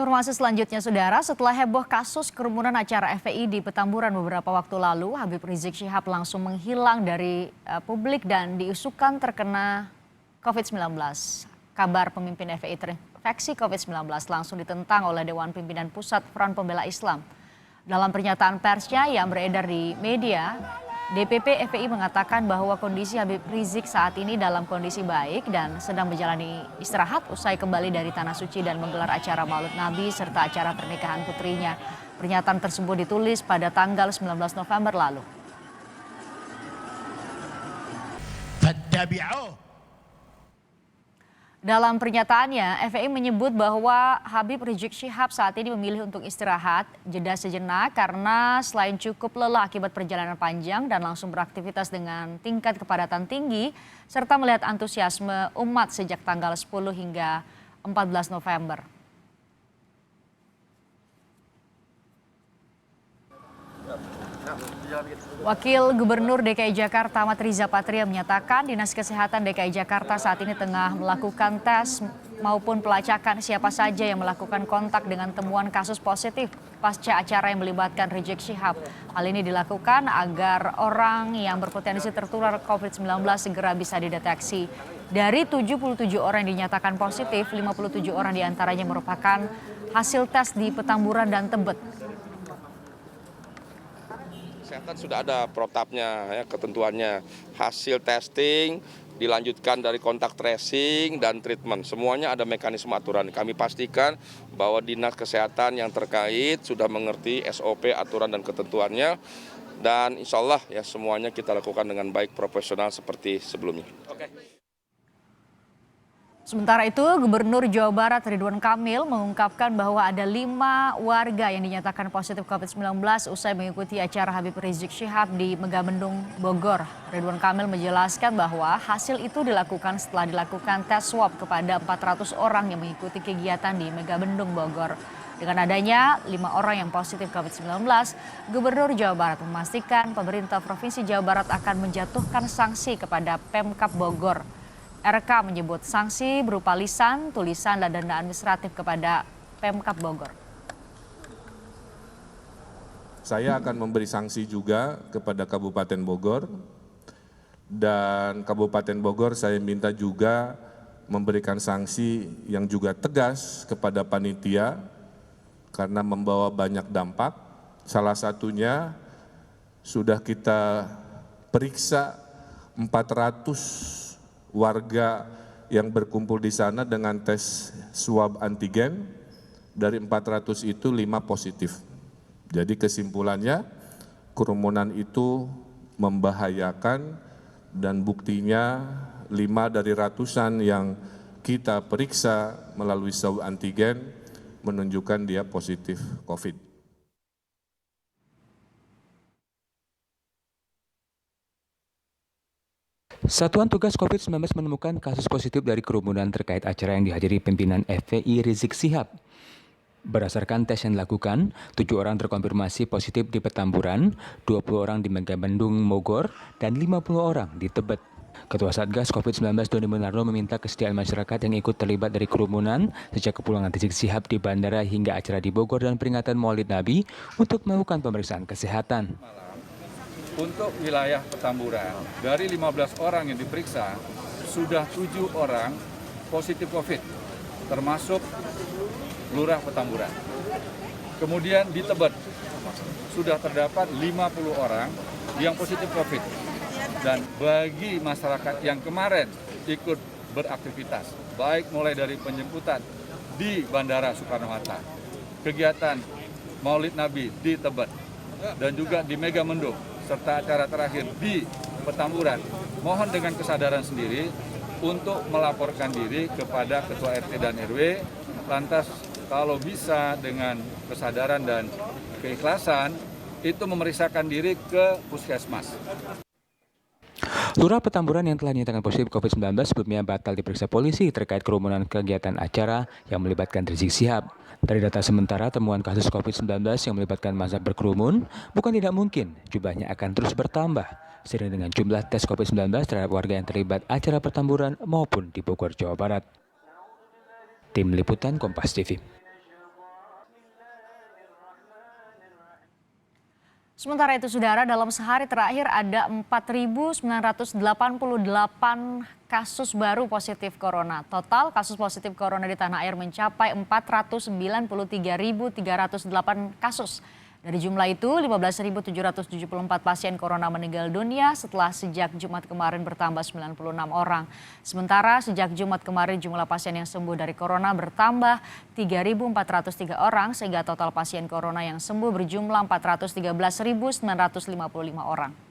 Informasi selanjutnya, Saudara, setelah heboh kasus kerumunan acara FPI di Petamburan beberapa waktu lalu, Habib Rizik Syihab langsung menghilang dari publik dan diisukan terkena COVID-19. Kabar pemimpin FPI terinfeksi COVID-19 langsung ditentang oleh Dewan Pimpinan Pusat Front Pembela Islam. Dalam pernyataan persnya yang beredar di media, DPP FPI mengatakan bahwa kondisi Habib Rizik saat ini dalam kondisi baik dan sedang menjalani istirahat usai kembali dari Tanah Suci dan menggelar acara Maulid Nabi serta acara pernikahan putrinya. Pernyataan tersebut ditulis pada tanggal 19 November lalu. Dalam pernyataannya, FPI menyebut bahwa Habib Rizik Syihab saat ini memilih untuk istirahat, jeda sejenak karena selain cukup lelah akibat perjalanan panjang dan langsung beraktivitas dengan tingkat kepadatan tinggi, serta melihat antusiasme umat sejak tanggal 10 hingga 14 November. Wakil Gubernur DKI Jakarta Ahmad Riza Patria menyatakan Dinas Kesehatan DKI Jakarta saat ini tengah melakukan tes maupun pelacakan siapa saja yang melakukan kontak dengan temuan kasus positif pasca acara yang melibatkan Rizik Syihab. Hal ini dilakukan agar orang yang berpotensi tertular COVID-19 segera bisa dideteksi. Dari 77 orang yang dinyatakan positif, 57 orang diantaranya merupakan hasil tes di Petamburan dan Tebet. Kesehatan sudah ada protapnya, ya, ketentuannya. Hasil testing dilanjutkan dari kontak tracing dan treatment. Semuanya ada mekanisme aturan. Kami pastikan bahwa Dinas Kesehatan yang terkait sudah mengerti SOP, aturan dan ketentuannya. Dan insya Allah ya semuanya kita lakukan dengan baik, profesional seperti sebelumnya. Sementara itu, Gubernur Jawa Barat Ridwan Kamil mengungkapkan bahwa ada 5 warga yang dinyatakan positif COVID-19 usai mengikuti acara Habib Rizik Syihab di Megamendung, Bogor. Ridwan Kamil menjelaskan bahwa hasil itu dilakukan setelah dilakukan tes swab kepada 400 orang yang mengikuti kegiatan di Megamendung, Bogor. Dengan adanya 5 orang yang positif COVID-19, Gubernur Jawa Barat memastikan pemerintah Provinsi Jawa Barat akan menjatuhkan sanksi kepada Pemkab Bogor. RK menyebut sanksi berupa lisan, tulisan, dan denda administratif kepada Pemkab Bogor. Saya akan memberi sanksi juga kepada Kabupaten Bogor, dan Kabupaten Bogor saya minta juga memberikan sanksi yang juga tegas kepada panitia karena membawa banyak dampak. Salah satunya sudah kita periksa 400 warga yang berkumpul di sana dengan tes swab antigen. Dari 400 itu 5 positif. Jadi kesimpulannya kerumunan itu membahayakan dan buktinya 5 dari ratusan yang kita periksa melalui swab antigen menunjukkan dia positif COVID. Satuan Tugas COVID-19 menemukan kasus positif dari kerumunan terkait acara yang dihadiri pimpinan FPI Rizik Syihab. Berdasarkan tes yang dilakukan, 7 orang terkonfirmasi positif di Petamburan, 20 orang di Megamendung, Bogor, dan 50 orang di Tebet. Ketua Satgas COVID-19 Doni Monardo meminta kesediaan masyarakat yang ikut terlibat dari kerumunan sejak kepulangan Rizik Syihab di bandara hingga acara di Bogor dan peringatan Maulid Nabi untuk melakukan pemeriksaan kesehatan. Untuk wilayah Petamburan, dari 15 orang yang diperiksa, sudah 7 orang positif COVID, termasuk Lurah Petamburan. Kemudian di Tebet, sudah terdapat 50 orang yang positif COVID. Dan bagi masyarakat yang kemarin ikut beraktivitas, baik mulai dari penjemputan di Bandara Soekarno-Hatta, kegiatan Maulid Nabi di Tebet, dan juga di Megamendung, serta acara terakhir di Petamburan, mohon dengan kesadaran sendiri untuk melaporkan diri kepada Ketua RT dan RW, lantas kalau bisa dengan kesadaran dan keikhlasan, itu memeriksakan diri ke puskesmas. Lurah Petamburan yang telah dinyatakan positif COVID-19 sebelumnya batal diperiksa polisi terkait kerumunan kegiatan acara yang melibatkan Rizik Syihab. Dari data sementara, temuan kasus COVID-19 yang melibatkan massa berkerumun bukan tidak mungkin jumlahnya akan terus bertambah seiring dengan jumlah tes COVID-19 terhadap warga yang terlibat acara Petamburan maupun di Bogor, Jawa Barat. Tim Liputan Kompas TV. Sementara itu, Saudara, dalam sehari terakhir ada 4.988 kasus baru positif corona. Total kasus positif corona di tanah air mencapai 493.308 kasus. Dari jumlah itu, 15.774 pasien corona meninggal dunia setelah sejak Jumat kemarin bertambah 96 orang. Sementara sejak Jumat kemarin jumlah pasien yang sembuh dari corona bertambah 3.403 orang sehingga total pasien corona yang sembuh berjumlah 413.955 orang.